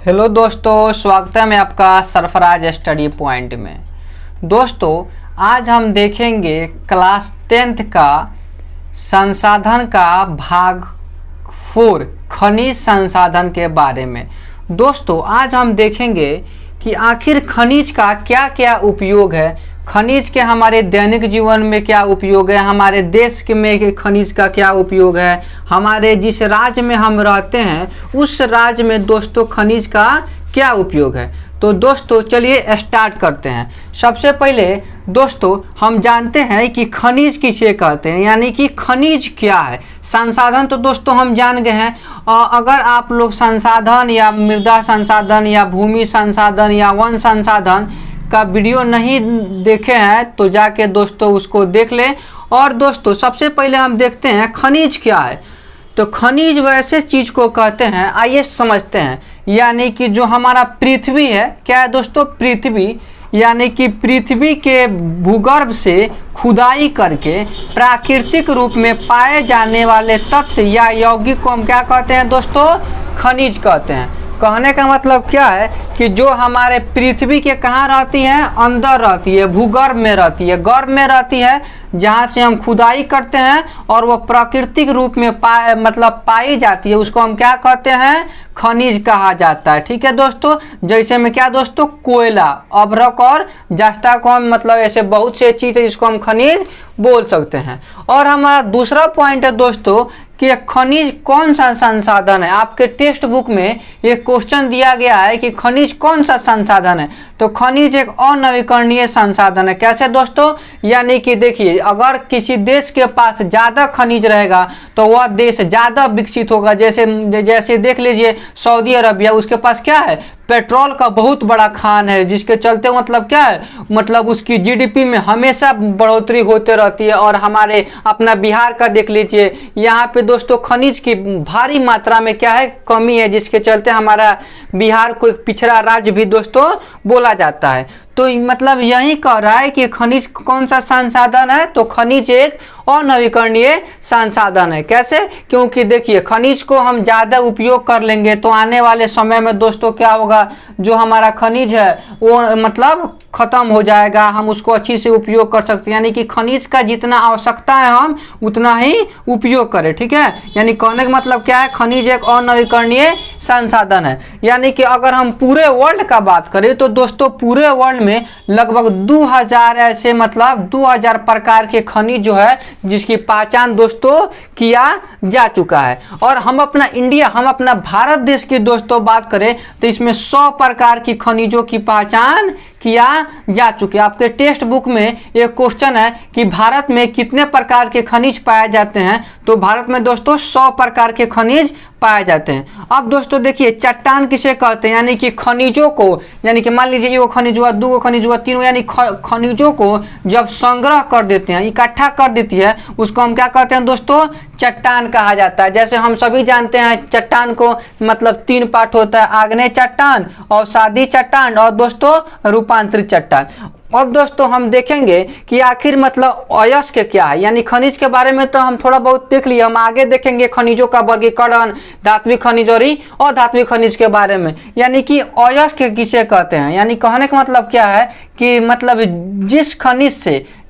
Hello दोस्तों, स्वागत है मैं आपका सरफराज स्टडी पॉइंट में। दोस्तों आज हम देखेंगे क्लास 10th का संसाधन का भाग 4 खनिज संसाधन के बारे में। दोस्तों आज हम देखेंगे कि आखिर खनिज का क्या क्या उपयोग है, खनिज के हमारे दैनिक जीवन में क्या उपयोग है, हमारे देश के में खनिज का क्या उपयोग है, हमारे जिस राज्य में हम रहते हैं उस राज्य में दोस्तों खनिज का क्या उपयोग है। तो दोस्तों चलिए स्टार्ट करते हैं। सबसे पहले दोस्तों हम जानते हैं कि खनिज किसे कहते हैं, यानी कि खनिज क्या है। संसाधन तो दोस्तों हम जान गए हैं। अगर आप लोग संसाधन या मृदा संसाधन या भूमि संसाधन या वन संसाधन का वीडियो नहीं देखे हैं तो जाके दोस्तों उसको देख लें। और दोस्तों सबसे पहले हम देखते हैं खनिज क्या है। तो खनिज वैसे चीज को कहते हैं, आइए समझते हैं। यानी कि जो हमारा पृथ्वी है, क्या है दोस्तों, पृथ्वी, यानी कि पृथ्वी के भूगर्भ से खुदाई करके प्राकृतिक रूप में पाए जाने वाले तत्व या यौगिक को हम क्या कहते हैं दोस्तों, खनिज कहते हैं। कहने का मतलब क्या है कि जो हमारे पृथ्वी के कहाँ रहती है, अंदर रहती है, भूगर्भ में रहती है, गर्भ में रहती है, जहाँ से हम खुदाई करते हैं और वो प्राकृतिक रूप में पाई जाती है, उसको हम क्या कहते हैं, खनिज कहा जाता है। ठीक है दोस्तों, जैसे में क्या दोस्तों, कोयला, अभ्रक और जस्ता को हम ऐसे बहुत से चीज है जिसको हम खनिज बोल सकते हैं। और हमारा दूसरा पॉइंट है दोस्तों कि खनिज कौन सा संसाधन है। आपके टेक्स्ट बुक में एक क्वेश्चन दिया गया है कि खनिज कौन सा संसाधन है। तो खनिज एक अनवीकरणीय संसाधन है। कैसे दोस्तों, यानी कि देखिए अगर किसी देश के पास ज्यादा खनिज रहेगा तो वह देश ज्यादा विकसित होगा। जैसे देख लीजिए सऊदी अरबिया, उसके पास क्या है, पेट्रोल का बहुत बड़ा खान है, जिसके चलते क्या है, उसकी जीडीपी में हमेशा बढ़ोतरी होते रहती है। और हमारे अपना बिहार का देख लीजिए, यहाँ पे दोस्तों खनिज की भारी मात्रा में क्या है, कमी है, जिसके चलते हमारा बिहार को एक पिछड़ा राज्य भी दोस्तों बोला जाता है। तो यही कह रहा है कि खनिज कौन सा संसाधन है। तो खनिज एक अनवीकरणीय संसाधन है। कैसे, क्योंकि देखिए खनिज को हम ज़्यादा उपयोग कर लेंगे तो आने वाले समय में दोस्तों क्या होगा, जो हमारा खनिज है वो खत्म हो जाएगा, हम उसको अच्छी से उपयोग कर सकते हैं। यानी कि खनिज का जितना आवश्यकता है हम उतना ही उपयोग करें। ठीक है, यानी कहने का मतलब क्या है, खनिज एक अनवीकरणीय संसाधन है। यानी कि अगर हम पूरे वर्ल्ड का बात करें तो दोस्तों पूरे वर्ल्ड में लगभग 2000 ऐसे 2000 प्रकार के खनिज जो है जिसकी पहचान दोस्तों किया जा चुका है। और हम अपना इंडिया, हम अपना भारत देश की दोस्तों बात करें तो इसमें 100 प्रकार की खनिजों की पहचान किया जा चुके। आपके टेक्स्ट बुक में एक क्वेश्चन है कि भारत में कितने प्रकार के खनिज पाए जाते हैं। तो भारत में दोस्तों 100 प्रकार के खनिज पाए जाते हैं। अब दोस्तों देखिए चट्टान किसे कहते हैं, यानी कि खनिजों को, यानी कि मान लीजिए 1 खनिज हुआ, 2 खनिज हुआ, 3, यानी खनिजों को जब संग्रह कर देते हैं, इकट्ठा कर देती है, उसको हम क्या कहते हैं दोस्तों, चट्टान कहा जाता है। जैसे हम सभी जानते हैं चट्टान को 3 पार्ट होता है, आग्नेय चट्टान, अवसादी चट्टान और दोस्तों रूपांतरित चट्टान। अब दोस्तों हम देखेंगे कि आखिर अयस्क क्या है, यानी खनिज के बारे में तो हम थोड़ा बहुत देख लिए, हम आगे देखेंगे खनिजों का वर्गीकरण, धात्विक खनिज और अधात्विक खनिज के बारे में। यानी कि अयस्क किसे कहते हैं, यानी कहने का मतलब क्या है कि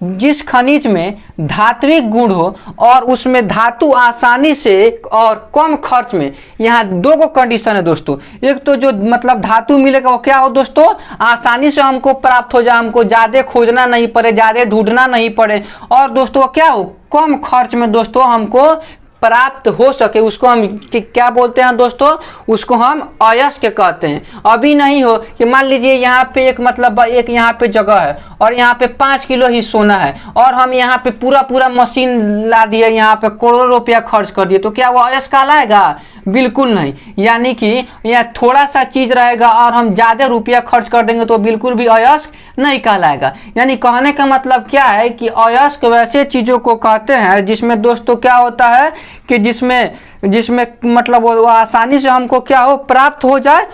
जिस खनिज में धात्विक गुण हो और उसमें धातु आसानी से और कम खर्च में। यहाँ 2 कंडीशन है दोस्तों, एक तो जो धातु मिलेगा वो क्या हो दोस्तों, आसानी से हमको प्राप्त हो जाए, हमको ज्यादा खोजना नहीं पड़े, ज्यादा ढूंढना नहीं पड़े, और दोस्तों क्या हो, कम खर्च में दोस्तों हमको प्राप्त हो सके, उसको हम क्या बोलते हैं दोस्तों, उसको हम अयस्क कहते हैं। अभी नहीं हो कि मान लीजिए यहाँ पे एक यहाँ पे जगह है और यहाँ पे 5 किलो ही सोना है और हम यहाँ पे पूरा मशीन ला दिए, यहाँ पे करोड़ों रुपया खर्च कर दिए, तो क्या वो अयस्क कहलाएगा, बिल्कुल नहीं। यानी कि यहाँ थोड़ा सा चीज रहेगा और हम ज्यादा रुपया खर्च कर देंगे तो बिल्कुल भी अयस्क नहीं कहलाएगा। यानी कहने का मतलब क्या है कि अयस्क वैसे चीजों को कहते हैं जिसमें दोस्तों क्या होता है कि जिसमें वो आसानी से हमको क्या हो, प्राप्त हो जाए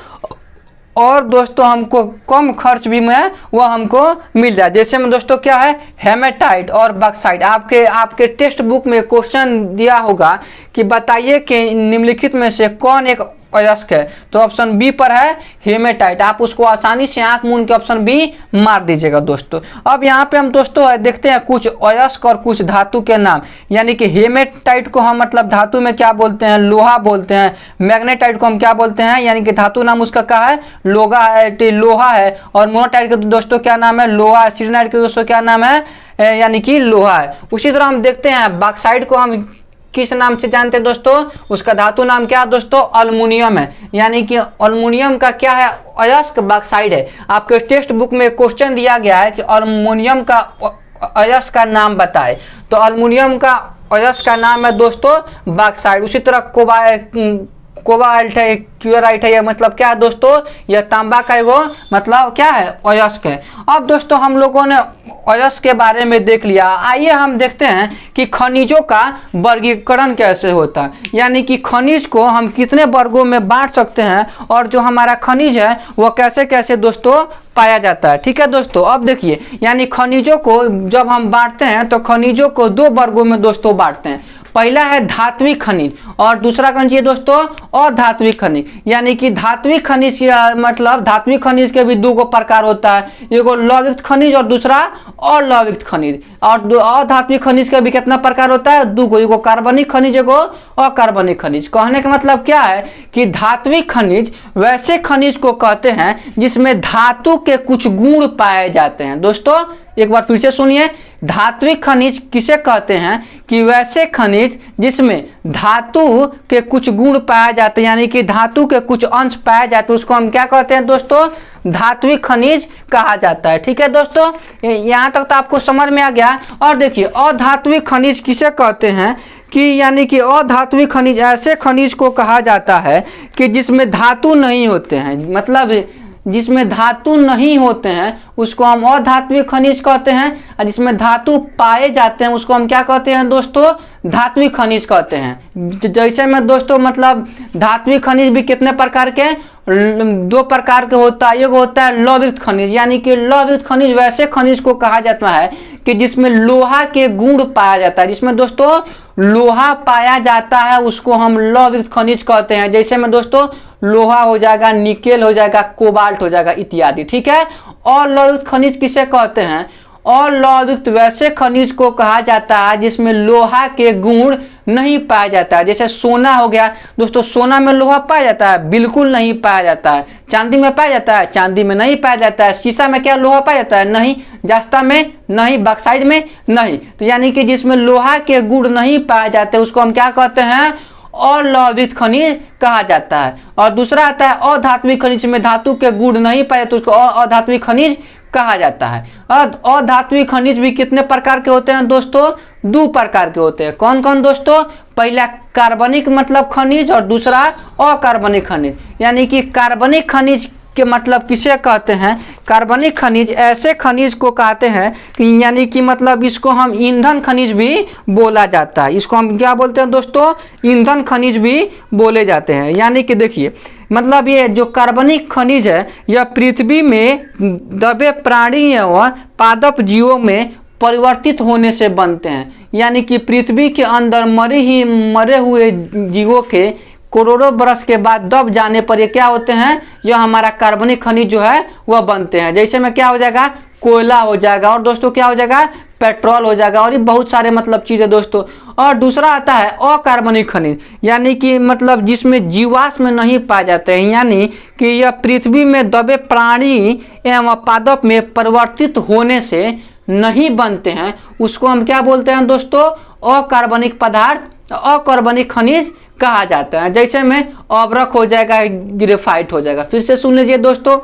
और दोस्तों हमको कम खर्च भी में वो हमको मिल जाए। जैसे में दोस्तों क्या है, हेमेटाइट और बक्साइट। आपके टेक्स्ट बुक में क्वेश्चन दिया होगा कि बताइए कि निम्नलिखित में से कौन एक अयस्क है, तो ऑप्शन बी पर है हेमेटाइट। आप उसको आसानी से आंख मूंद के ऑप्शन बी मार दीजिएगा दोस्तों। अब यहाँ पे हम दोस्तों देखते हैं कुछ अयस्क और कुछ धातु के नाम, यानी कि हेमेटाइट को हम मतलब धातु में क्या बोलते हैं, लोहा बोलते हैं। मैग्नेटाइट को हम क्या बोलते हैं, यानी कि धातु नाम उसका क्या है, लोहा है। और मोनोटाइट के दोस्तों क्या नाम है, लोहा। सिरेनाइट के दोस्तों क्या नाम है, यानी कि लोहा है। उसी तरह हम देखते हैं बॉक्साइट को हम किस नाम से जानते हैं दोस्तों, उसका धातु नाम क्या है दोस्तों, अल्युमिनियम है। यानी कि अल्युमिनियम का क्या है, अयस्क बॉक्साइट है। आपके टेक्स्ट बुक में क्वेश्चन दिया गया है कि अल्युमिनियम का अयस्क का नाम बताए, तो अल्युमिनियम का अयस्क का नाम है दोस्तों बॉक्साइट। उसी तरह कोबाल्ट है, क्लोराइट है, यह मतलब क्या है दोस्तों, यह तांबा का एगो मतलब क्या है, अयस्क है। अब दोस्तों हम लोगों ने अयस्क के बारे में देख लिया, आइए हम देखते हैं कि खनिजों का वर्गीकरण कैसे होता है, यानी कि खनिज को हम कितने वर्गों में बांट सकते हैं और जो हमारा खनिज है वो कैसे कैसे दोस्तों पाया जाता है। ठीक है दोस्तों, अब देखिए यानी खनिजों को जब हम बांटते हैं तो खनिजों को दो वर्गों में दोस्तों बांटते हैं। पहला है धात्विक खनिज और दूसरा कौन सी है दोस्तों, अधात्विक खनिज। यानी कि धात्विक खनिज मतलब धात्विक खनिज के भी दो प्रकार होता है, एगो लौहयुक्त खनिज और दूसरा अलौहयुक्त खनिज। और अधात्विक खनिज का भी कितना प्रकार होता है, दो गो, एगो कार्बनिक खनिज एगो अकार्बनिक खनिज। कहने का मतलब क्या है कि धात्विक खनिज वैसे खनिज को कहते हैं जिसमें धातु के कुछ गुण पाए जाते हैं। दोस्तों एक बार फिर से सुनिए, धात्विक खनिज किसे कहते हैं कि वैसे खनिज जिसमें धातु के कुछ गुण पाए जाते हैं, यानी कि धातु के कुछ अंश पाए जाते हैं, उसको हम क्या कहते हैं दोस्तों, धात्विक खनिज कहा जाता है। ठीक है दोस्तों, यहाँ तक तो आपको समझ में आ गया। और देखिए अधात्विक खनिज किसे कहते हैं कि यानी कि अधात्विक खनिज ऐसे खनिज को कहा जाता है कि जिसमें धातु नहीं होते हैं, मतलब जिसमें धातु नहीं होते हैं उसको हम अधात्विक खनिज कहते हैं, और जिसमें धातु पाए जाते हैं उसको हम क्या कहते हैं दोस्तों, धात्विक खनिज कहते हैं। जैसे में दोस्तों मतलब धात्विक खनिज भी कितने प्रकार के, दो प्रकार के होता है। एक होता है लौहयुक्त खनिज, यानी कि लौहयुक्त खनिज वैसे खनिज को कहा जाता है कि जिसमें लोहा के गुण पाया जाता है, जिसमें दोस्तों लोहा पाया जाता है उसको हम लौहयुक्त खनिज कहते हैं। जैसे में दोस्तों लोहा हो जाएगा, निकेल हो जाएगा, कोबाल्ट हो जाएगा इत्यादि। ठीक है, और लौहयुक्त खनिज किसे कहते हैं, और लौहयुक्त वैसे खनिज को कहा जाता है जिसमें लोहा के गुण नहीं पाया जाता है। जैसे सोना हो गया दोस्तों, सोना में लोहा पाया जाता है, बिल्कुल नहीं पाया जाता है। चांदी में पाया जाता है, चांदी में नहीं पाया जाता है। शीशा में क्या लोहा पाया जाता है, नहीं। जस्ता में नहीं, बॉक्साइट में नहीं। तो यानी कि जिसमें लोहा के गुण नहीं पाए जाते उसको हम क्या कहते हैं, अलौहित खनिज कहा जाता है। और दूसरा आता है अधात्विक खनिज में धातु के गुण नहीं पाए तो उसको अधात्विक खनिज कहा जाता है। और अधात्विक खनिज भी कितने प्रकार के होते हैं दोस्तों, दो प्रकार के होते हैं। कौन कौन दोस्तों, पहला कार्बनिक मतलब खनिज और दूसरा अकार्बनिक खनिज। यानी कि कार्बनिक खनिज के मतलब किसे कहते हैं, कार्बनिक खनिज ऐसे खनिज को कहते हैं कि यानी कि मतलब इसको हम ईंधन खनिज भी बोला जाता है। इसको हम क्या बोलते हैं दोस्तों, ईंधन खनिज भी बोले जाते हैं। यानी कि देखिए मतलब ये जो कार्बनिक खनिज है यह पृथ्वी में दबे प्राणी एवं पादप जीवों में परिवर्तित होने से बनते हैं। यानी कि पृथ्वी के अंदर मरे हुए जीवों के करोड़ों बरस के बाद दब जाने पर ये क्या होते हैं, यह हमारा कार्बनिक खनिज जो है वह बनते हैं। जैसे में क्या हो जाएगा, कोयला हो जाएगा, और दोस्तों क्या हो जाएगा, पेट्रोल हो जाएगा, और ये बहुत सारे मतलब चीज़ें दोस्तों। और दूसरा आता है अकार्बनिक खनिज, यानी कि मतलब जिसमें जीवाश्म नहीं पाए जाते हैं, यानी कि यह पृथ्वी में दबे प्राणी एवं पादप में परिवर्तित होने से नहीं बनते हैं, उसको हम क्या बोलते हैं दोस्तों, अकार्बनिक पदार्थ, अकार्बनिक खनिज कहा जाता है। जैसे में अब्रक हो जाएगा, ग्रेफाइट हो जाएगा। फिर से सुन लीजिए दोस्तों,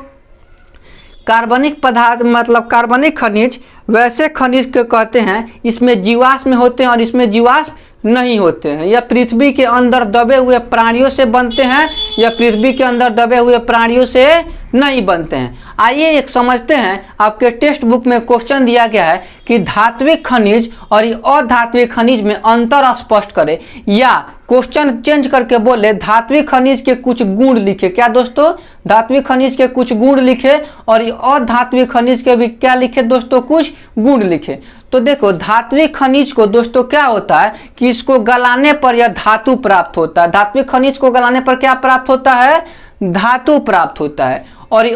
कार्बनिक पदार्थ मतलब कार्बनिक खनिज वैसे खनिज को कहते हैं इसमें जीवाश्म होते हैं और इसमें जीवाश्म नहीं होते हैं। यह पृथ्वी के अंदर दबे हुए प्राणियों से बनते हैं, या पृथ्वी के अंदर दबे हुए प्राणियों से नहीं बनते हैं। आइए एक समझते हैं, आपके टेक्स्ट बुक में क्वेश्चन दिया गया है कि धात्विक खनिज और अधात्विक खनिज में अंतर स्पष्ट करें, या क्वेश्चन चेंज करके बोले धात्विक खनिज के कुछ गुण लिखे। क्या दोस्तों, धात्विक खनिज के कुछ गुण लिखे और अधात्विक खनिज के भी क्या लिखे दोस्तों, कुछ गुण लिखे। तो देखो धात्विक खनिज को दोस्तों क्या होता है कि इसको गलाने पर यह धातु प्राप्त होता है। धात्विक खनिज को गलाने पर क्या प्राप्त होता है? धातु प्राप्त होता है। और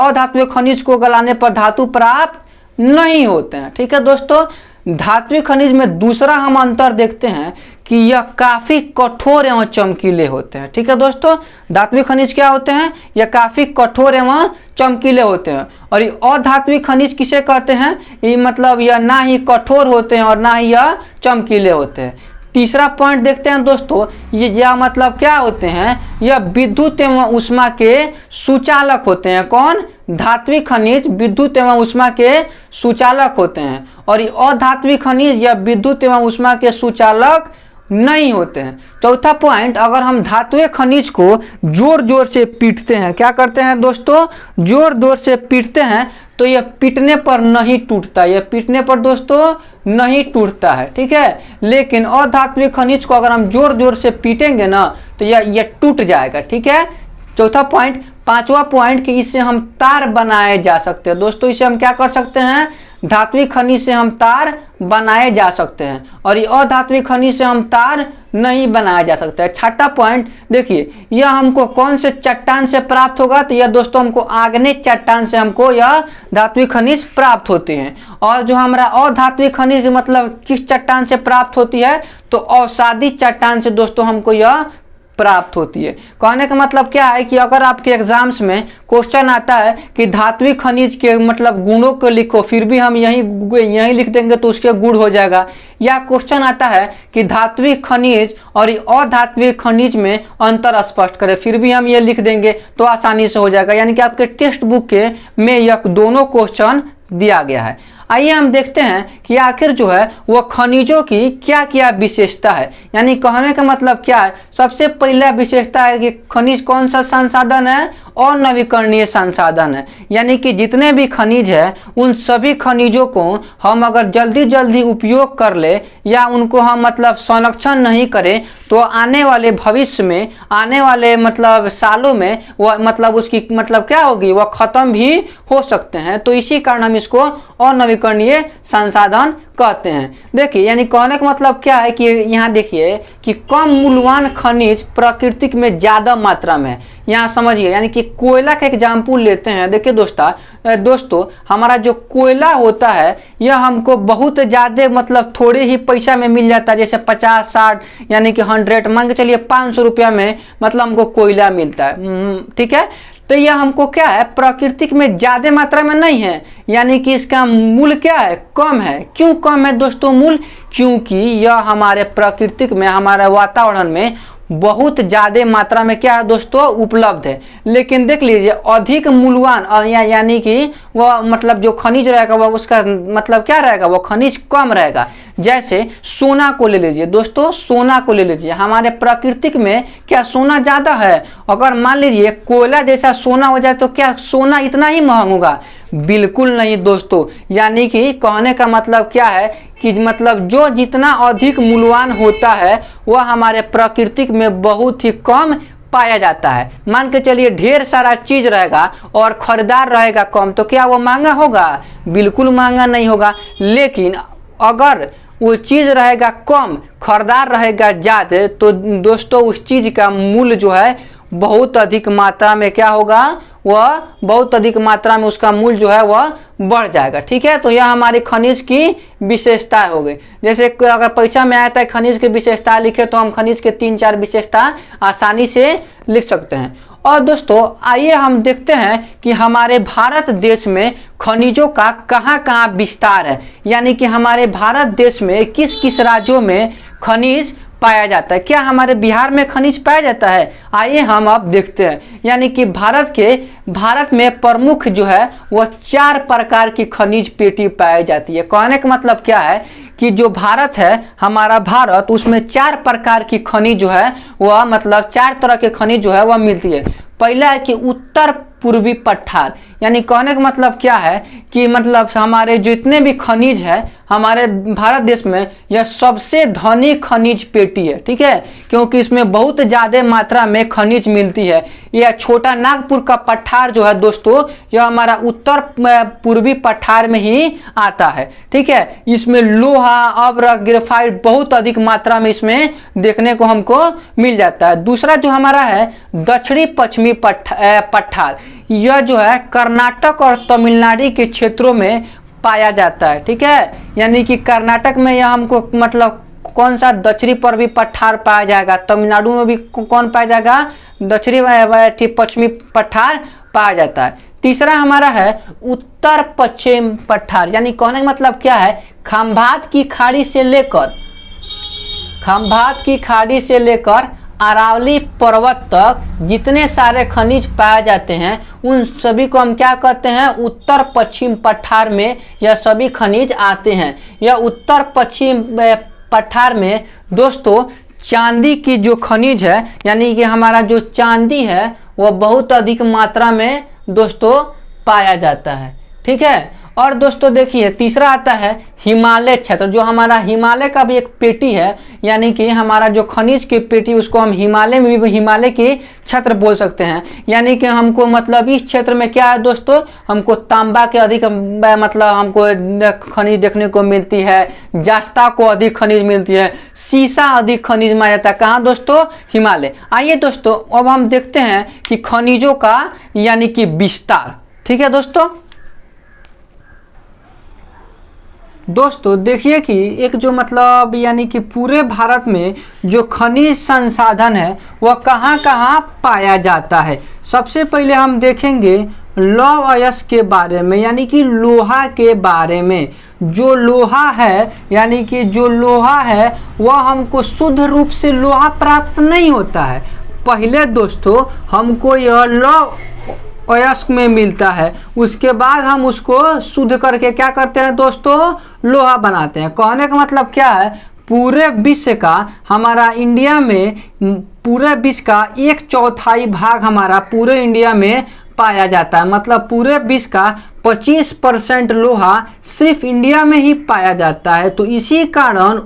अधात्विक खनिज को गलाने पर धातु प्राप्त नहीं होते हैं। ठीक है दोस्तों, धात्विक खनिज में दूसरा हम अंतर देखते हैं कि यह काफी कठोर एवं चमकीले होते हैं। ठीक है दोस्तों, धात्विक खनिज क्या होते हैं? यह काफी कठोर एवं चमकीले होते हैं। और ये अधात्विक खनिज किसे कहते हैं? ये मतलब यह ना ही कठोर होते हैं और ना ही यह चमकीले होते हैं। तीसरा पॉइंट देखते हैं दोस्तों, ये यह मतलब क्या होते हैं? यह विद्युत एवं ऊष्मा के सुचालक होते हैं। कौन? धात्विक खनिज विद्युत एवं ऊष्मा के सुचालक होते हैं। और ये अधात्विक खनिज यह विद्युत एवं ऊष्मा के सुचालक नहीं होते हैं। चौथा पॉइंट, अगर हम धात्विक खनिज को जोर जोर से पीटते हैं, क्या करते हैं दोस्तों? जोर जोर से पीटते हैं तो यह पीटने पर नहीं टूटता, यह पीटने पर दोस्तों नहीं टूटता है। ठीक है, लेकिन अधात्विक खनिज को अगर हम जोर जोर से पीटेंगे ना तो यह टूट जाएगा। ठीक है, चौथा पॉइंट। पांचवा पॉइंट कि इससे हम तार बनाए जा सकते हैं। दोस्तों इसे हम क्या कर सकते हैं? धात्विक खनिज से हम तार बनाए जा सकते हैं और ये अधात्विक खनिज से हम तार नहीं बनाया जा सकता है। छठा पॉइंट देखिए, यह हमको कौन से चट्टान से प्राप्त होगा? तो यह दोस्तों हमको आग्नेय चट्टान से हमको यह धात्विक खनिज प्राप्त होते हैं। और जो हमारा अधात्विक खनिज मतलब किस चट्टान से प्राप्त होती है? तो अवसादी चट्टान से दोस्तों हमको यह प्राप्त होती है। कहने का मतलब क्या है कि अगर आपके एग्जाम्स में क्वेश्चन आता है कि धात्विक खनिज के मतलब गुणों को लिखो, फिर भी हम यही लिख देंगे तो उसके गुण हो जाएगा। या क्वेश्चन आता है कि धात्विक खनिज और अधात्विक खनिज में अंतर स्पष्ट करें, फिर भी हम ये लिख देंगे तो आसानी से हो जाएगा। यानी कि आपके टेक्स्ट बुक के में यह दोनों क्वेश्चन दिया गया है। आइए हम देखते हैं कि आखिर जो है वह खनिजों की क्या क्या विशेषता है। यानी कहने का मतलब क्या है? सबसे पहला विशेषता है कि खनिज कौन सा संसाधन है? और नवीकरणीय संसाधन है। यानी कि जितने भी खनिज है उन सभी खनिजों को हम अगर जल्दी जल्दी उपयोग कर ले या उनको हम मतलब संरक्षण नहीं करें तो आने वाले भविष्य में, आने वाले मतलब सालों में वह मतलब उसकी मतलब क्या होगी? वह खत्म भी हो सकते हैं। तो इसी कारण हम इसको अनवीकरणीय संसाधन कहते हैं। देखिए, यानी कहने का मतलब क्या है कि यहाँ देखिए कि कम मूल्यवान खनिज प्राकृतिक में ज्यादा मात्रा में। यहाँ समझिए, यानी कि कोयला का एग्जाम्पल लेते हैं। देखिए दोस्तों हमारा जो कोयला होता है यह हमको बहुत ज्यादा मतलब थोड़े ही पैसा में मिल जाता है। जैसे 50-60 यानी कि 100 मान के चलिए 500 रुपया में मतलब हमको कोयला मिलता है। ठीक है, तो यह हमको क्या है? प्राकृतिक में ज्यादा मात्रा में नहीं है, यानी कि इसका मूल्य क्या है? कम है। क्यों कम है दोस्तों मूल्य? क्योंकि यह हमारे प्राकृतिक में, हमारे वातावरण में बहुत ज्यादा मात्रा में क्या है दोस्तों? उपलब्ध है। लेकिन देख लीजिए अधिक मूल्यवान यानी कि वह मतलब जो खनिज रहेगा वह उसका मतलब क्या रहेगा? वह खनिज कम रहेगा। जैसे सोना को ले लीजिए दोस्तों, सोना को ले लीजिए। हमारे प्राकृतिक में क्या सोना ज्यादा है? अगर मान लीजिए कोयला जैसा सोना हो जाए तो क्या सोना इतना ही महंगा होगा? बिल्कुल नहीं दोस्तों। यानी कि कहने का मतलब क्या है कि मतलब जो जितना अधिक मूल्यवान होता है वह हमारे प्राकृतिक में बहुत ही कम पाया जाता है। मान के चलिए ढेर सारा चीज रहेगा और खरीदार रहेगा कम, तो क्या वो महंगा होगा? बिल्कुल महंगा नहीं होगा। लेकिन अगर वो चीज रहेगा कम, खरीदार रहेगा ज्यादा, तो दोस्तों उस चीज का मूल्य जो है बहुत अधिक मात्रा में क्या होगा? वह बहुत अधिक मात्रा में उसका मूल्य जो है वह बढ़ जाएगा। ठीक है, तो यह हमारी खनिज की विशेषता हो गई। जैसे अगर परीक्षा में आता है खनिज की विशेषता लिखे तो हम खनिज के 3-4 विशेषता आसानी से लिख सकते हैं। और दोस्तों आइए हम देखते हैं कि हमारे भारत देश में खनिजों का कहाँ कहाँ विस्तार है। यानी कि हमारे भारत देश में किस किस राज्यों में खनिज पाया जाता है। क्या हमारे बिहार में खनिज पाया जाता है? आइए हम अब देखते हैं। यानी कि भारत में प्रमुख जो है वह 4 प्रकार की खनिज पेटी पाई जाती है। कहने का मतलब क्या है कि जो भारत है, हमारा भारत, उसमें 4 प्रकार की खनिज जो है वह मतलब 4 तरह के खनिज जो है वह मिलती है। पहला है कि उत्तर पूर्वी पठार। यानी कहने का मतलब क्या है कि मतलब हमारे जितने भी खनिज है हमारे भारत देश में, यह सबसे धनी खनिज पेटी है, ठीक है, क्योंकि इसमें बहुत ज़्यादा मात्रा में खनिज मिलती है। यह छोटा नागपुर का पठार जो है दोस्तों, यह हमारा उत्तर पूर्वी पठार में ही आता है, ठीक है। इसमें लोहा, अब्र, ग्रेफाइट बहुत अधिक मात्रा में इसमें देखने को हमको मिल जाता है। दूसरा जो हमारा है दक्षिणी पश्चिमी पठार, यह जो है कर्नाटक और तमिलनाडु के क्षेत्रों में पाया जाता है, ठीक है। यानी कि कर्नाटक में यह हमको मतलब कौन सा दक्षिणी पूर्वी पठार पाया जाएगा, तमिलनाडु में भी कौन पाया जाएगा, दक्षिणी पश्चिमी पठार पाया जाता है। तीसरा हमारा है उत्तर पश्चिम पठार, यानी कहने का मतलब क्या है, खंभात की खाड़ी से लेकर अरावली पर्वत तक जितने सारे खनिज पाए जाते हैं उन सभी को हम क्या कहते हैं, उत्तर पश्चिम पठार में यह सभी खनिज आते हैं। यह उत्तर पश्चिम पठार में दोस्तों चांदी की जो खनिज है, यानी कि हमारा जो चांदी है वह बहुत अधिक मात्रा में दोस्तों पाया जाता है, ठीक है। और दोस्तों देखिए तीसरा आता है हिमालय क्षेत्र, जो हमारा हिमालय का भी एक पेटी है, यानी कि हमारा जो खनिज की पेटी उसको हम हिमालय में भी हिमालय के क्षेत्र बोल सकते हैं। यानी कि हमको मतलब इस क्षेत्र में क्या है दोस्तों, हमको तांबा के अधिक मतलब हमको खनिज देखने को मिलती है, जास्ता को अधिक खनिज मिलती है, सीसा अधिक खनिज माना जाता है। कहाँ दोस्तों, हिमालय। आइए दोस्तों अब हम देखते हैं कि खनिजों का यानी कि विस्तार, ठीक है दोस्तों देखिए कि एक जो मतलब यानी कि पूरे भारत में जो खनिज संसाधन है वह कहाँ कहाँ पाया जाता है। सबसे पहले हम देखेंगे लौह अयस्क के बारे में, यानी कि लोहा के बारे में। जो लोहा है यानी कि जो लोहा है वह हमको शुद्ध रूप से लोहा प्राप्त नहीं होता है। पहले दोस्तों हमको यह लौह अयस्क में मिलता है, उसके बाद हम उसको शुद्ध करके क्या करते हैं दोस्तों, लोहा बनाते हैं। कहने का मतलब क्या है, पूरे विश्व का हमारा इंडिया में पूरे विश्व का 1/4 भाग हमारा पूरे इंडिया में पाया जाता है। मतलब पूरे विश्व का 25% लोहा सिर्फ इंडिया में ही पाया जाता है। तो इसी कारण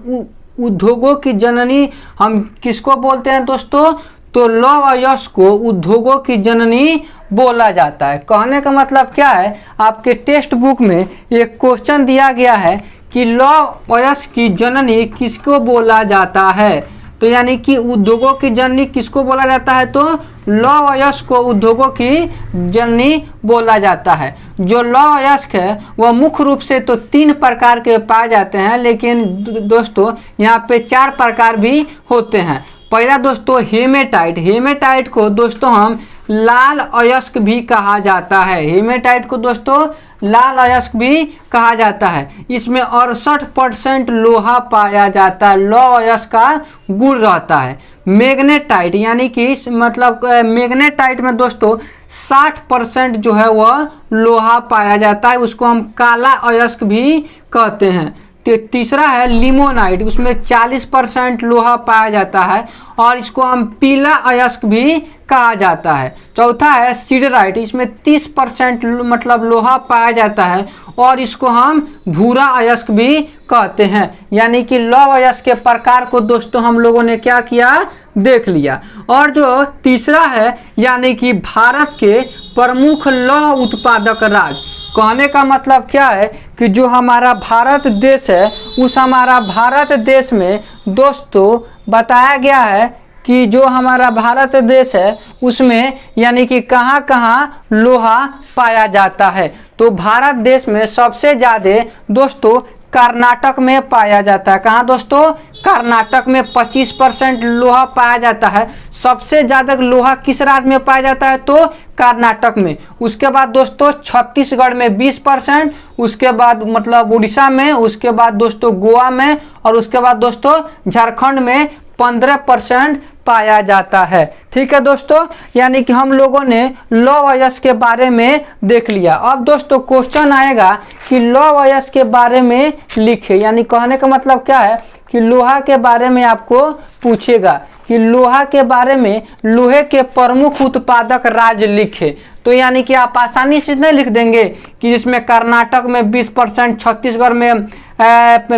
उद्योगों की जननी हम किसको बोलते हैं दोस्तों, तो लौह अयस्क को उद्योगों की जननी बोला जाता है। कहने का मतलब क्या है, आपके टेक्स्ट बुक में एक क्वेश्चन दिया गया है कि लौह अयस्क की जननी किसको बोला जाता है, तो यानी कि उद्योगों की जननी किसको बोला जाता है, तो लौह अयस्क को उद्योगों की जननी बोला जाता है। जो लौह अयस्क है वह मुख्य रूप से तो 3 प्रकार के पाए जाते हैं, लेकिन दोस्तों यहाँ पे 4 प्रकार भी होते हैं। पहला दोस्तों हेमेटाइट, हेमेटाइट को दोस्तों हम लाल अयस्क भी कहा जाता है। हेमेटाइट को दोस्तों लाल अयस्क भी कहा जाता है। इसमें 68% लोहा पाया जाता है, लौह अयस्क का गुण रहता है। मैग्नेटाइट यानी कि मतलब मैग्नेटाइट में दोस्तों 60% जो है वह लोहा पाया जाता है, उसको हम काला अयस्क भी कहते हैं। तीसरा है लिमोनाइट, उसमें 40% लोहा पाया जाता है और इसको हम पीला अयस्क भी कहा जाता है। चौथा है सिडराइट, इसमें 30% मतलब लोहा पाया जाता है और इसको हम भूरा अयस्क भी कहते हैं। यानी कि लौह अयस्क के प्रकार को दोस्तों हम लोगों ने क्या किया, देख लिया। और जो तीसरा है यानी कि भारत के प्रमुख लौह उत्पादक राज्य, कहने का मतलब क्या है कि जो हमारा भारत देश है उस हमारा भारत देश में दोस्तों बताया गया है कि जो हमारा भारत देश है उसमें यानी कि कहाँ कहाँ लोहा पाया जाता है। तो भारत देश में सबसे ज़्यादा दोस्तों कर्नाटक में पाया जाता है। कहाँ दोस्तों, कर्नाटक में 25% लोहा पाया जाता है। सबसे ज़्यादा लोहा किस राज्य में पाया जाता है, तो कर्नाटक में। उसके बाद दोस्तों छत्तीसगढ़ में 20%, उसके बाद मतलब उड़ीसा में, उसके बाद दोस्तों गोवा में और उसके बाद दोस्तों झारखंड में 15% पाया जाता है। ठीक है दोस्तों, यानी कि हम लोगों ने लौह अयस्क के बारे में देख लिया। अब दोस्तों क्वेश्चन आएगा कि लौह अयस्क के बारे में लिखे, यानी कहने का मतलब क्या है कि लोहा के बारे में आपको पूछेगा कि लोहा के बारे में लोहे के प्रमुख उत्पादक राज्य लिखे। तो यानी कि आप आसानी से नहीं लिख देंगे कि जिसमें कर्नाटक में 20%, छत्तीसगढ़ में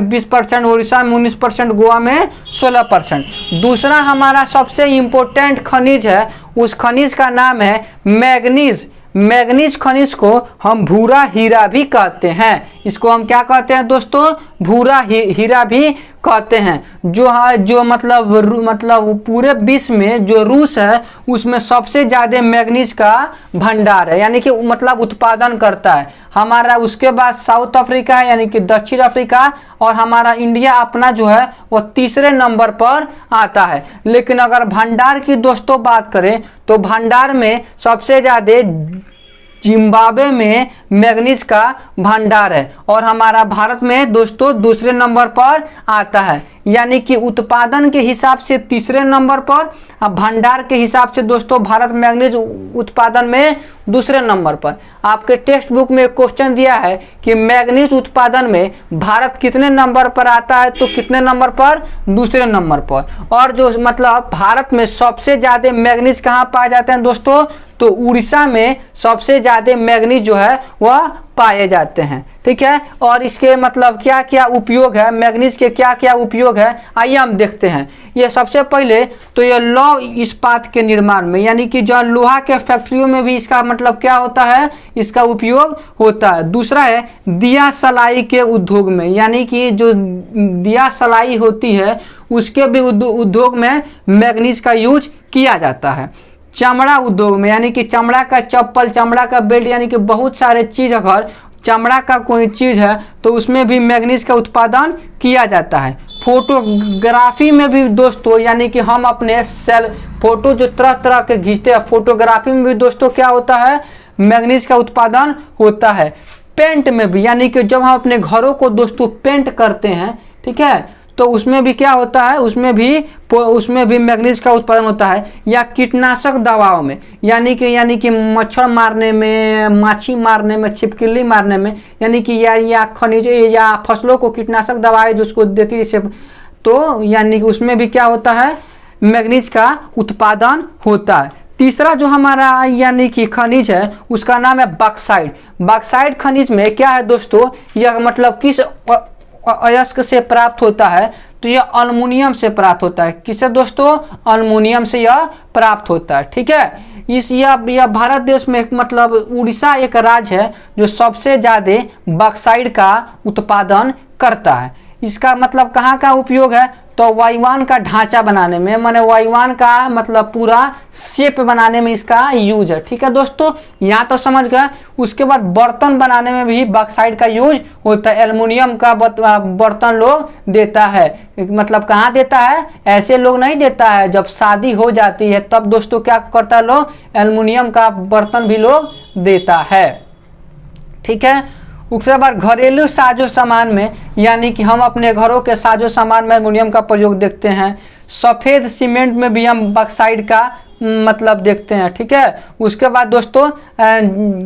20%, उड़ीसा में 19%, गोवा में 16%। दूसरा हमारा सबसे इम्पोर्टेंट खनिज है, उस खनिज का नाम है मैग्नीज। मैग्नीज खनिज को हम भूरा हीरा भी कहते हैं। इसको हम क्या कहते हैं दोस्तों? भूरा हीरा भी कहते हैं। जो मतलब पूरे विश्व में जो रूस है उसमें सबसे ज़्यादा मैग्नीज का भंडार है, यानी कि मतलब उत्पादन करता है। हमारा उसके बाद साउथ अफ्रीका है, यानी कि दक्षिण अफ्रीका, और हमारा इंडिया अपना जो है वो तीसरे नंबर पर आता है। लेकिन अगर भंडार की दोस्तों बात करें तो भंडार में सबसे ज़्यादा जिम्बाब्वे में मैग्नीज का भंडार है, और हमारा भारत में दोस्तों दूसरे नंबर पर आता है। यानी कि उत्पादन के हिसाब से तीसरे नंबर पर, भंडार के हिसाब से दोस्तों भारत मैग्नीज उत्पादन में दूसरे नंबर पर। आपके टेक्स्ट बुक में क्वेश्चन दिया है कि मैग्नीज उत्पादन में भारत कितने नंबर पर आता है, तो कितने नंबर पर? दूसरे नंबर पर। और जो मतलब भारत में सबसे ज़्यादा मैग्नीज कहाँ पाए जाते हैं दोस्तों? तो उड़ीसा में सबसे ज़्यादा मैग्नीज जो है वह पाए जाते हैं। ठीक है, और इसके मतलब क्या क्या उपयोग है, मैग्नीज के क्या क्या उपयोग है, आइए हम देखते हैं। ये सबसे पहले तो ये लौह इस्पात के निर्माण में, यानी कि जो लोहा के फैक्ट्रियों में भी इसका मतलब क्या होता है, इसका उपयोग होता है। दूसरा है दिया सलाई के उद्योग में, यानी कि जो दिया सलाई होती है उसके भी उद्योग में मैग्नीज का यूज किया जाता है। चमड़ा उद्योग में, यानी कि चमड़ा का चप्पल, चमड़ा का बेल्ट, यानी कि बहुत सारे चीज़, अगर चमड़ा का कोई चीज़ है तो उसमें भी मैग्नीज का उत्पादन किया जाता है। फोटोग्राफी में भी दोस्तों, यानी कि हम अपने फोटो जो तरह तरह के खींचते हैं, फोटोग्राफी में भी दोस्तों क्या होता है, मैग्नीज का उत्पादन होता है। पेंट में भी, यानी कि जब हम अपने घरों को दोस्तों पेंट करते हैं, ठीक है, तो उसमें भी क्या होता है, उसमें भी मैग्नीज का उत्पादन होता है। या कीटनाशक दवाओं में, यानी कि मच्छर मारने में, माछी मारने में, छिपकली मारने में, यानी कि या खनिज या फसलों को कीटनाशक दवाएं जो उसको देती है, तो यानी कि उसमें भी क्या होता है, मैग्नीज का उत्पादन होता है। तीसरा जो हमारा यानी कि खनिज है उसका नाम है बॉक्साइट। बॉक्साइट खनिज में क्या है दोस्तों, यह मतलब किस अयस्क से प्राप्त होता है, तो यह अल्मुनियम से प्राप्त होता है। किससे दोस्तों? अल्मुनियम से यह प्राप्त होता है। ठीक है, यह भारत देश में मतलब उड़ीसा एक राज्य है जो सबसे ज़्यादा बॉक्साइट का उत्पादन करता है। इसका मतलब कहाँ का उपयोग है, तो वायुयान का ढांचा बनाने में, माने वायुयान का मतलब पूरा शेप बनाने में इसका यूज है। ठीक है दोस्तों, यहाँ तो समझ गए। उसके बाद बर्तन बनाने में भी बॉक्साइट का यूज होता है। एल्युमिनियम का बर्तन लोग देता है, मतलब कहाँ देता है, ऐसे लोग नहीं देता है, जब शादी हो जाती है तब दोस्तों क्या करता है लोग, एल्युमिनियम का बर्तन भी लोग देता है। ठीक है, उसके बाद घरेलू साजो सामान में, यानी कि हम अपने घरों के साजो सामान में एल्युमिनियम का प्रयोग देखते हैं। सफ़ेद सीमेंट में भी हम बॉक्साइट का मतलब देखते हैं। ठीक है, उसके बाद दोस्तों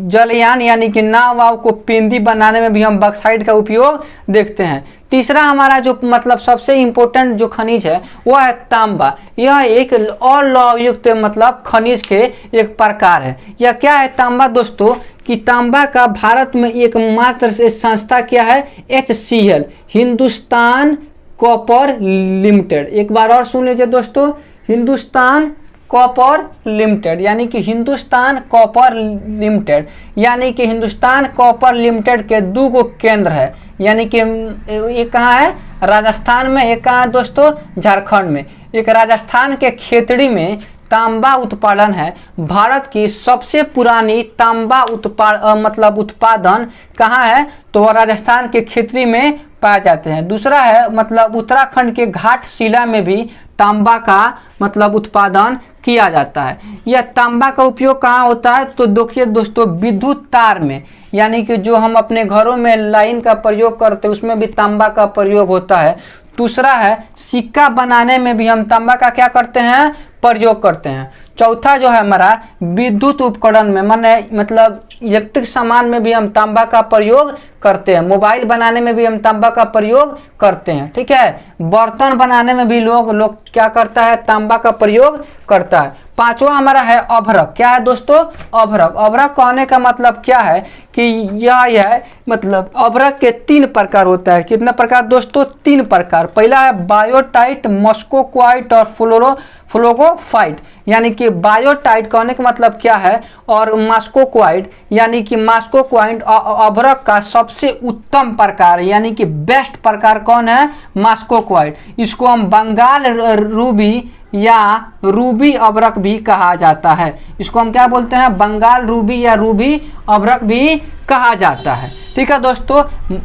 जलयान यानी कि नाव वाव को पेंदी बनाने में भी हम बॉक्साइट का उपयोग देखते हैं। तीसरा हमारा जो मतलब सबसे इम्पोर्टेंट जो खनिज है वह है तांबा। यह एक और लौहयुक्त मतलब खनिज के एक प्रकार है। यह क्या है तांबा दोस्तों, कि तांबा का भारत में एकमात्र संस्था क्या है, HCL, हिंदुस्तान कॉपर लिमिटेड। एक बार और सुन लीजिए दोस्तों, हिंदुस्तान कॉपर लिमिटेड, यानी कि हिंदुस्तान कॉपर लिमिटेड, यानी कि हिंदुस्तान कॉपर लिमिटेड के 2 केंद्र है। यानी कि एक कहाँ है, राजस्थान में, एक कहाँ दोस्तों, झारखंड में। एक राजस्थान के खेतड़ी में तांबा उत्पादन है। भारत की सबसे पुरानी तांबा उत्पादन कहाँ है, तो वह राजस्थान के खेतड़ी में पाए जाते हैं। दूसरा है मतलब उत्तराखंड के घाटशिला में भी तांबा का मतलब उत्पादन किया जाता है। यह तांबा का उपयोग कहाँ होता है, तो देखिए दोस्तों विद्युत तार में, यानी कि जो हम अपने घरों में लाइन का प्रयोग करते हैं उसमें भी तांबा का प्रयोग होता है। दूसरा है सिक्का बनाने में भी हम तांबा का क्या करते हैं, प्रयोग करते हैं। चौथा जो है हमारा विद्युत उपकरण में, माने मतलब इलेक्ट्रिक सामान में भी हम तांबा का प्रयोग करते हैं। मोबाइल बनाने में भी हम तांबा का प्रयोग करते हैं, ठीक है। बर्तन बनाने में भी लोग क्या करता है, तांबा का प्रयोग करता है। पांचवा हमारा है अभ्रक। क्या है दोस्तों, अभ्रक। अभ्रक कहने का मतलब क्या है कि यह मतलब अभ्रक के 3 प्रकार होता है। कितना प्रकार दोस्तों, 3 प्रकार। पहला है बायोटाइट, मस्कोक्वाइट और फ्लोरोफाइट। यानी कि बायोटाइट कहने का मतलब क्या है, और मास्कोक्वाइट यानी कि मास्कोक्वाइट अभ्रक का सबसे उत्तम प्रकार यानी कि बेस्ट प्रकार कौन है, मास्कोक्वाइट। इसको हम बंगाल रूबी या रूबी अभ्रक भी कहा जाता है। इसको हम क्या बोलते हैं, बंगाल रूबी या रूबी अभ्रक भी कहा जाता है, ठीक है दोस्तों।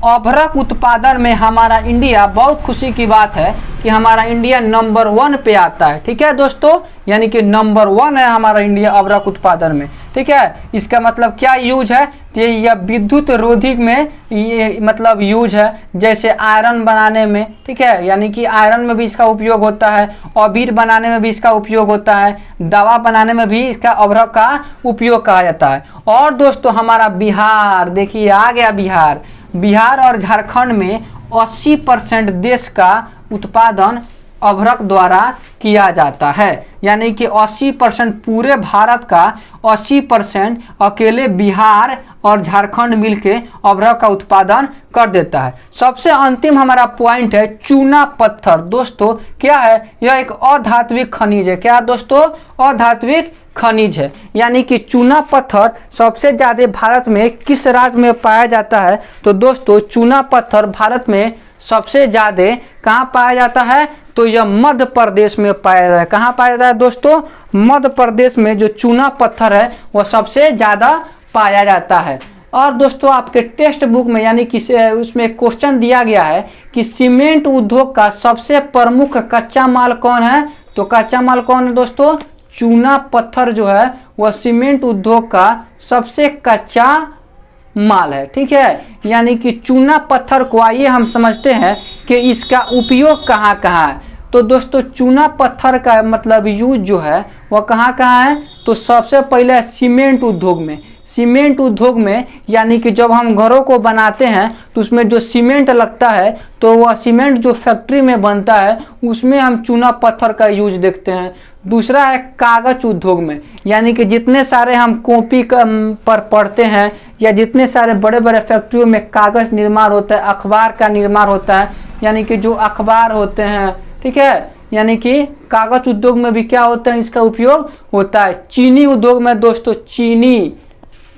अभ्रक उत्पादन में हमारा इंडिया, बहुत खुशी की बात है कि हमारा इंडिया नंबर 1 पे आता है, ठीक है दोस्तों। यानी कि नंबर 1 है हमारा इंडिया अभ्रक उत्पादन में, ठीक है। इसका मतलब क्या यूज है, यह विद्युत रोधी में ये मतलब यूज है, जैसे आयरन बनाने में, ठीक है। यानी कि आयरन में भी इसका उपयोग होता है, अबीर बनाने में भी इसका उपयोग होता है, दवा बनाने में भी इसका अभ्रक का उपयोग कहा जाता है। और दोस्तों हमारा बिहार, देखिए आ गया बिहार। बिहार और झारखंड में 80% देश का उत्पादन अभ्रक द्वारा किया जाता है। यानी कि 80% पूरे भारत का 80% अकेले बिहार और झारखंड मिलके अभ्रक का उत्पादन कर देता है। सबसे अंतिम हमारा पॉइंट है चूना पत्थर। दोस्तों क्या है, यह एक अधात्विक खनिज है। क्या दोस्तों, अधात्विक खनिज है। यानी कि चूना पत्थर सबसे ज्यादा भारत में किस राज्य में पाया जाता है, तो दोस्तों चूना पत्थर भारत में सबसे ज्यादा कहाँ पाया जाता है, तो यह मध्य प्रदेश में पाया जाता है। कहाँ पाया जाता है दोस्तों, मध्य प्रदेश में जो चूना पत्थर है वह सबसे ज्यादा पाया जाता है। और दोस्तों आपके टेक्स्ट बुक में यानी कि उसमें क्वेश्चन दिया गया है कि सीमेंट उद्योग का सबसे प्रमुख कच्चा माल कौन है, तो कच्चा माल कौन है दोस्तों, चूना पत्थर जो है वह सीमेंट उद्योग का सबसे कच्चा माल है, ठीक है। यानी कि चूना पत्थर को आइए हम समझते हैं कि इसका उपयोग कहाँ कहाँ है। तो दोस्तों चूना पत्थर का मतलब यूज जो है वह कहाँ कहाँ है, तो सबसे पहले सीमेंट उद्योग में। सीमेंट उद्योग में यानी कि जब हम घरों को बनाते हैं तो उसमें जो सीमेंट लगता है, तो वह सीमेंट जो फैक्ट्री में बनता है उसमें हम चूना पत्थर का यूज देखते हैं। दूसरा है कागज उद्योग में, यानी कि जितने सारे हम कॉपी पर पढ़ते हैं या जितने सारे बड़े बड़े फैक्ट्रियों में कागज निर्माण होता है, अखबार का निर्माण होता है, यानी कि जो अखबार होते हैं, ठीक है। यानी कि कागज उद्योग में भी क्या होता है, इसका उपयोग होता है। चीनी उद्योग में दोस्तों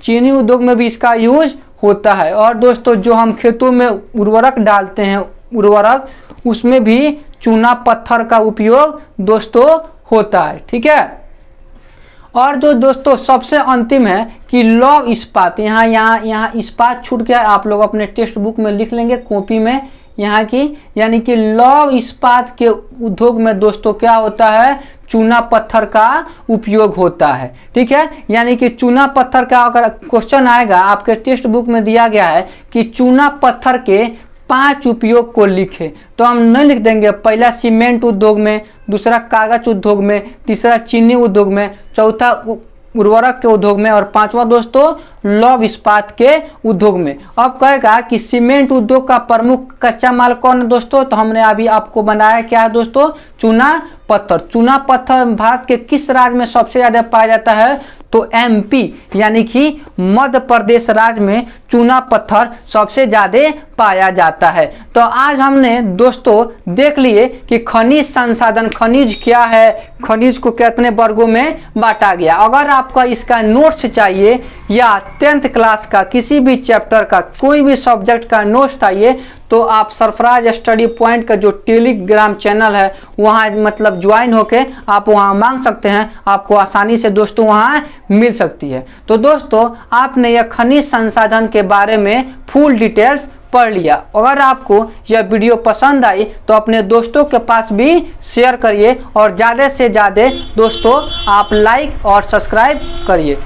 चीनी उद्योग में भी इसका यूज होता है। और दोस्तों जो हम खेतों में उर्वरक डालते हैं, उर्वरक, उसमें भी चूना पत्थर का उपयोग दोस्तों होता है, ठीक है। और जो दोस्तों सबसे अंतिम है कि लौह इस्पात। यहाँ इस्पात छूट गया, आप लोग अपने टेक्स्ट बुक में लिख लेंगे कॉपी में यहाँ की। यानी कि लौह इस्पात के उद्योग में दोस्तों क्या होता है, चूना पत्थर का उपयोग होता है, ठीक है। यानी कि चूना पत्थर का अगर क्वेश्चन आएगा, आपके टेक्स्ट बुक में दिया गया है कि चूना पत्थर के 5 उपयोग को लिखे, तो हम नहीं लिख देंगे। पहला सीमेंट उद्योग में, दूसरा कागज उद्योग में, तीसरा चीनी उद्योग में, चौथा उर्वरक के उद्योग में, और पांचवा दोस्तों लौह इस्पात के उद्योग में। अब कहेगा कि सीमेंट उद्योग का प्रमुख कच्चा माल कौन है दोस्तों, तो हमने अभी आपको बनाया क्या है दोस्तों, चूना पत्थर। चूना पत्थर भारत के किस राज्य में सबसे ज्यादा पाया जाता है, तो एमपी यानी कि मध्य प्रदेश राज्य में चूना पत्थर सबसे ज्यादा पाया जाता है। तो आज हमने दोस्तों देख लिए कि खनिज संसाधन, खनिज क्या है, खनिज को कितने वर्गों में बांटा गया। अगर आपका इसका नोट्स चाहिए या 10th क्लास का किसी भी चैप्टर का कोई भी सब्जेक्ट का नोट्स चाहिए, तो आप सरफराज स्टडी पॉइंट का जो टेलीग्राम चैनल है वहाँ मतलब ज्वाइन होके आप वहाँ मांग सकते हैं, आपको आसानी से दोस्तों वहाँ मिल सकती है। तो दोस्तों आपने यह खनिज संसाधन के बारे में फुल डिटेल्स पढ़ लिया। अगर आपको यह वीडियो पसंद आई तो अपने दोस्तों के पास भी शेयर करिए और ज़्यादा से ज़्यादा दोस्तों आप लाइक और सब्सक्राइब करिए।